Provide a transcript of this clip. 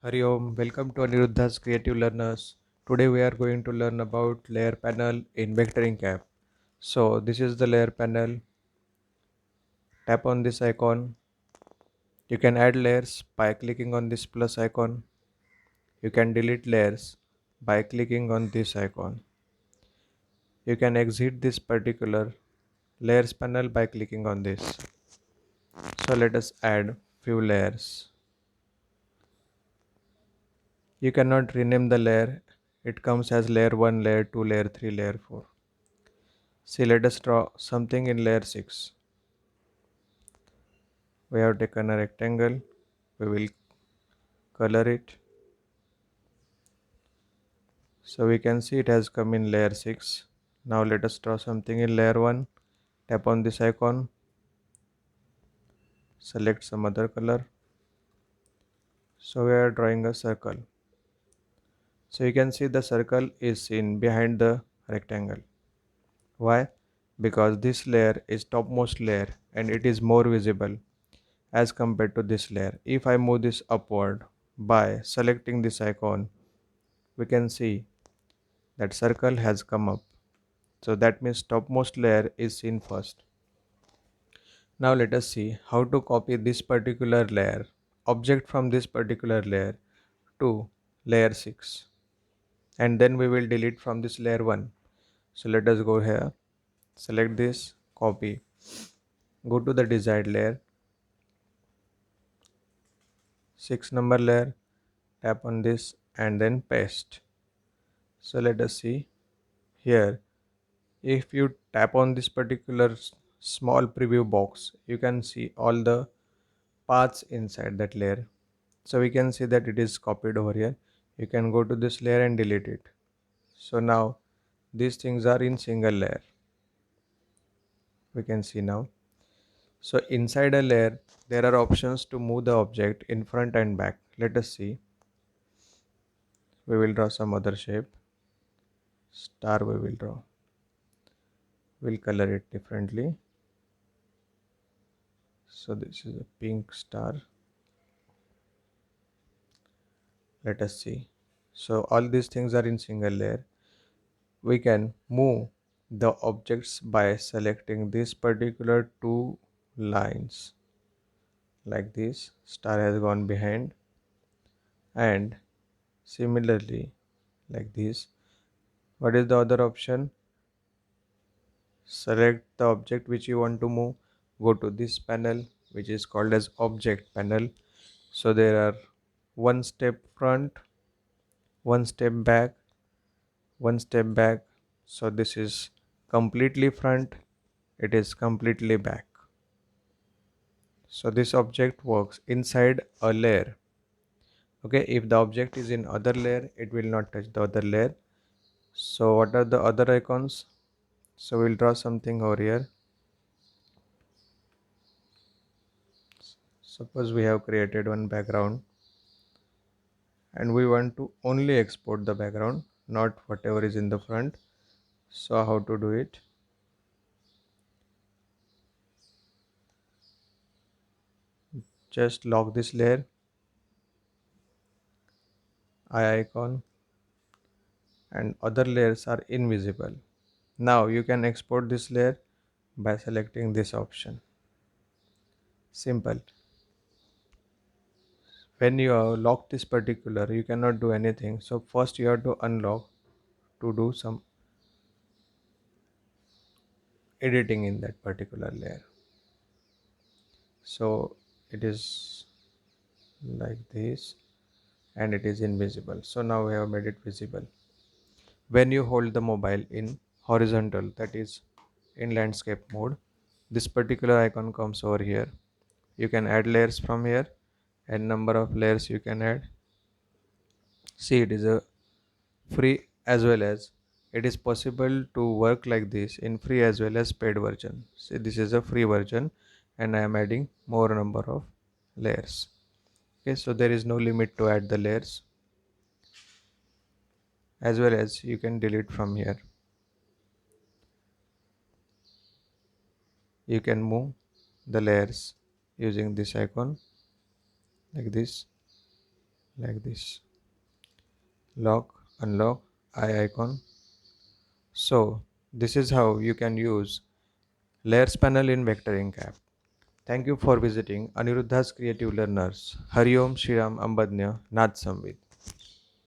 Hari Om, welcome to Aniruddha's Creative Learners. Today we are going to learn about layer panel in vectoring cap. So this is the layer panel. Tap on this icon. You can add layers by clicking on this plus icon. You can delete layers by clicking on this icon. You can exit this particular layers panel by clicking on this. So let us add few layers. You cannot rename the layer. It comes as layer 1, layer 2, layer 3, layer 4. See, let us draw something in layer 6. We have taken a rectangle. We will color it. So we can see it has come in layer 6. Now let us draw something in layer 1. Tap on this icon. Select some other color. So we are drawing a circle. So you can see the circle is seen behind the rectangle. Why? Because this layer is topmost layer and it is more visible as compared to this layer. If I move this upward by selecting this icon, we can see that circle has come up. So that means topmost layer is seen first. Now let us see how to copy this particular layer, object from this particular layer to layer 6, and then we will delete from this layer 1. So let us go here, select this, copy, go to the desired layer, 6 number layer, tap on this and then paste. So let us see here. If you tap on this particular small preview box, you can see all the paths inside that layer. So we can see that it is copied over here. You can go to this layer and delete it. So now these things are in single layer. We can see now. So inside a layer, there are options to move the object in front and back. Let us see. We will draw some other shape. Star we will draw. We'll color it differently. So this is a pink star. Let us see. So all these things are in single layer. We can move the objects by selecting this particular two lines like this. Star has gone behind, and similarly like this. What is the other option? Select the object which you want to move, go to this panel which is called as object panel. So there are one step front, one step back, one step back. So this is completely front, it is completely back. So this object works inside a layer. Okay, if the object is in other layer, it will not touch the other layer. So what are the other icons? So we'll draw something over here. Suppose we have created one background and we want to only export the background, not whatever is in the front. So how to do it? Just lock this layer, eye icon, and other layers are invisible. Now you can export this layer by selecting this option. Simple. When you lock this particular, you cannot do anything. So first you have to unlock to do some editing in that particular layer. So it is like this and it is invisible. So now we have made it visible. When you hold the mobile in horizontal, that is in landscape mode, this particular icon comes over here. You can add layers from here, and number of layers you can add. See, it is a free as well as it is possible to work like this in free as well as paid version. See, this is a free version and I am adding more number of layers. Okay, so there is no limit to add the layers, as well as you can delete from here. You can move the layers using this icon like this. like this. Lock, unlock, eye icon. So this is how you can use Layers panel in Vectoring app. Thank you for visiting Aniruddha's Creative Learners. Hari Om Shri Ram Ambadnya Nath Samvid.